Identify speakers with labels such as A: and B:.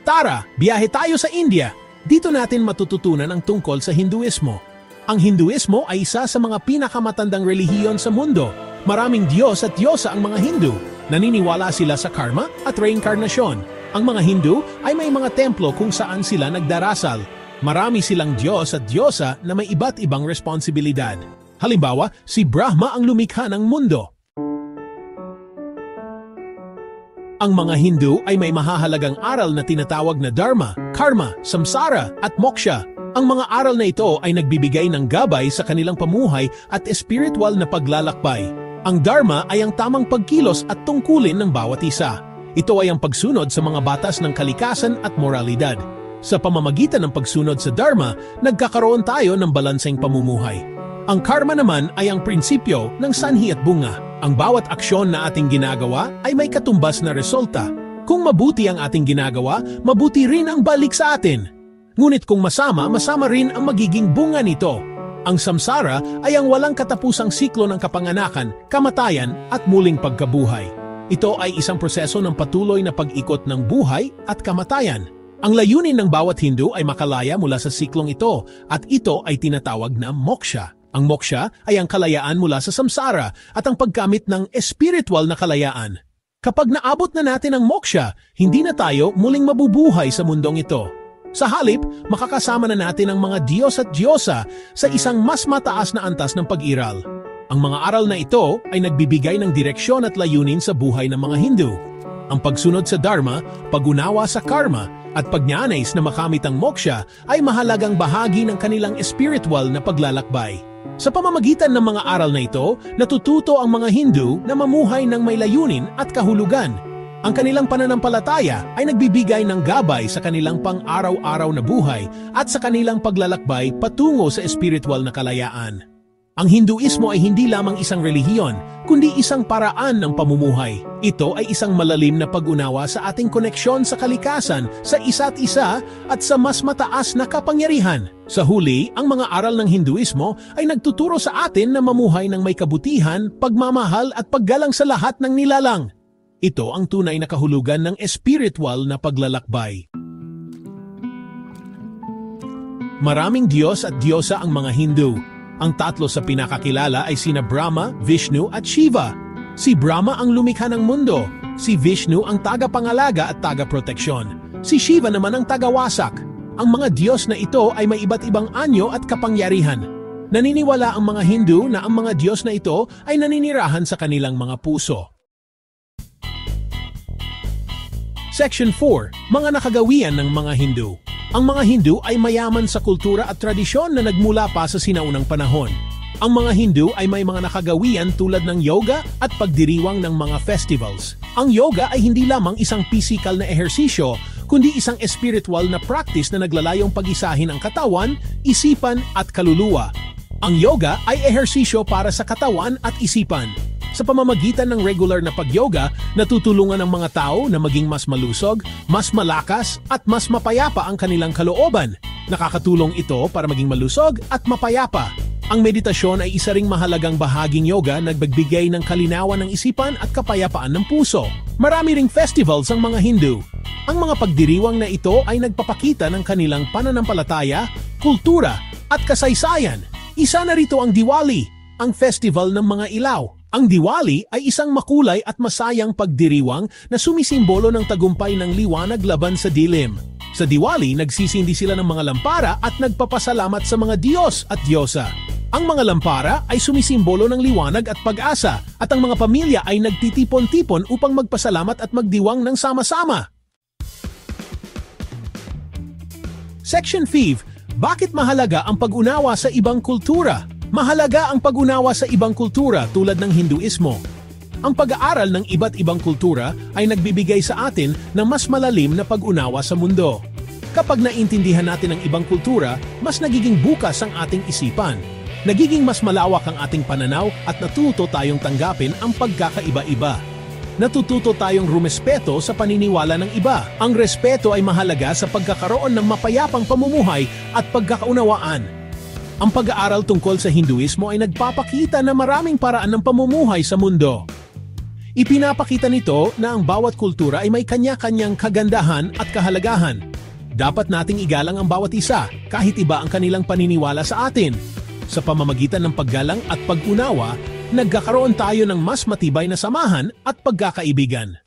A: Tara, biyahe tayo sa India. Dito natin matututunan ang tungkol sa Hinduismo. Ang Hinduismo ay isa sa mga pinakamatandang relihiyon sa mundo. Maraming Diyos at Diyosa ang mga Hindu. Naniniwala sila sa karma at reinkarnasyon. Ang mga Hindu ay may mga templo kung saan sila nagdarasal. Marami silang Diyos at Diyosa na may iba't ibang responsibilidad. Halimbawa, si Brahma ang lumikha ng mundo. Ang mga Hindu ay may mahahalagang aral na tinatawag na Dharma, Karma, Samsara at Moksha. Ang mga aral na ito ay nagbibigay ng gabay sa kanilang pamuhay at espiritual na paglalakbay. Ang Dharma ay ang tamang pagkilos at tungkulin ng bawat isa. Ito ay ang pagsunod sa mga batas ng kalikasan at moralidad. Sa pamamagitan ng pagsunod sa Dharma, nagkakaroon tayo ng balanseng pamumuhay. Ang Karma naman ay ang prinsipyo ng sanhi at bunga. Ang bawat aksyon na ating ginagawa ay may katumbas na resulta. Kung mabuti ang ating ginagawa, mabuti rin ang balik sa atin. Ngunit kung masama, masama rin ang magiging bunga nito. Ang samsara ay ang walang katapusang siklo ng kapanganakan, kamatayan at muling pagkabuhay. Ito ay isang proseso ng patuloy na pag-ikot ng buhay at kamatayan. Ang layunin ng bawat Hindu ay makalaya mula sa siklong ito at ito ay tinatawag na moksha. Ang moksha ay ang kalayaan mula sa samsara at ang pagkamit ng espiritual na kalayaan. Kapag naabot na natin ang moksha, hindi na tayo muling mabubuhay sa mundong ito. Sa halip, makakasama na natin ang mga Diyos at Diyosa sa isang mas mataas na antas ng pag-iral. Ang mga aral na ito ay nagbibigay ng direksyon at layunin sa buhay ng mga Hindu. Ang pagsunod sa Dharma, pag-unawa sa karma, at pagnanais na makamit ang moksha ay mahalagang bahagi ng kanilang espiritual na paglalakbay. Sa pamamagitan ng mga aral na ito, natututo ang mga Hindu na mamuhay ng may layunin at kahulugan. Ang kanilang pananampalataya ay nagbibigay ng gabay sa kanilang pang-araw-araw na buhay at sa kanilang paglalakbay patungo sa espiritual na kalayaan. Ang Hinduismo ay hindi lamang isang relihiyon, kundi isang paraan ng pamumuhay. Ito ay isang malalim na pag-unawa sa ating koneksyon sa kalikasan, sa isa't isa, at sa mas mataas na kapangyarihan. Sa huli, ang mga aral ng Hinduismo ay nagtuturo sa atin na mamuhay ng may kabutihan, pagmamahal at paggalang sa lahat ng nilalang. Ito ang tunay na kahulugan ng espiritual na paglalakbay. Maraming Diyos at Diyosa ang mga Hindu. Ang tatlo sa pinakakilala ay sina Brahma, Vishnu at Shiva. Si Brahma ang lumikha ng mundo, si Vishnu ang tagapangalaga at tagaproteksyon, si Shiva naman ang tagawasak. Ang mga Diyos na ito ay may iba't ibang anyo at kapangyarihan. Naniniwala ang mga Hindu na ang mga Diyos na ito ay naninirahan sa kanilang mga puso. Section 4. Mga nakagawian ng mga Hindu. Ang mga Hindu ay mayaman sa kultura at tradisyon na nagmula pa sa sinaunang panahon. Ang mga Hindu ay may mga nakagawian tulad ng yoga at pagdiriwang ng mga festivals. Ang yoga ay hindi lamang isang physical na ehersisyo, kundi isang spiritual na practice na naglalayong pag-isahin ang katawan, isipan at kaluluwa. Ang yoga ay ehersisyo para sa katawan at isipan. Sa pamamagitan ng regular na pag-yoga, natutulungan ang mga tao na maging mas malusog, mas malakas at mas mapayapa ang kanilang kalooban. Nakakatulong ito para maging malusog at mapayapa. Ang meditasyon ay isa ring mahalagang bahaging yoga na nagbibigay ng kalinawan ng isipan at kapayapaan ng puso. Marami ring festivals ang mga Hindu. Ang mga pagdiriwang na ito ay nagpapakita ng kanilang pananampalataya, kultura at kasaysayan. Isa na rito ang Diwali, ang festival ng mga ilaw. Ang Diwali ay isang makulay at masayang pagdiriwang na sumisimbolo ng tagumpay ng liwanag laban sa dilim. Sa Diwali, nagsisindi sila ng mga lampara at nagpapasalamat sa mga Diyos at Diyosa. Ang mga lampara ay sumisimbolo ng liwanag at pag-asa at ang mga pamilya ay nagtitipon-tipon upang magpasalamat at magdiwang ng sama-sama. Section 5. Bakit mahalaga ang pag-unawa sa ibang kultura? Mahalaga ang pag-unawa sa ibang kultura tulad ng Hinduismo. Ang pag-aaral ng iba't ibang kultura ay nagbibigay sa atin ng mas malalim na pag-unawa sa mundo. Kapag naintindihan natin ang ibang kultura, mas nagiging bukas ang ating isipan. Nagiging mas malawak ang ating pananaw at natuto tayong tanggapin ang pagkakaiba-iba. Natututo tayong rumespeto sa paniniwala ng iba. Ang respeto ay mahalaga sa pagkakaroon ng mapayapang pamumuhay at pagkakaunawaan. Ang pag-aaral tungkol sa Hinduismo ay nagpapakita na maraming paraan ng pamumuhay sa mundo. Ipinapakita nito na ang bawat kultura ay may kanya-kanyang kagandahan at kahalagahan. Dapat nating igalang ang bawat isa, kahit iba ang kanilang paniniwala sa atin. Sa pamamagitan ng paggalang at pag-unawa, nagkakaroon tayo ng mas matibay na samahan at pagkakaibigan.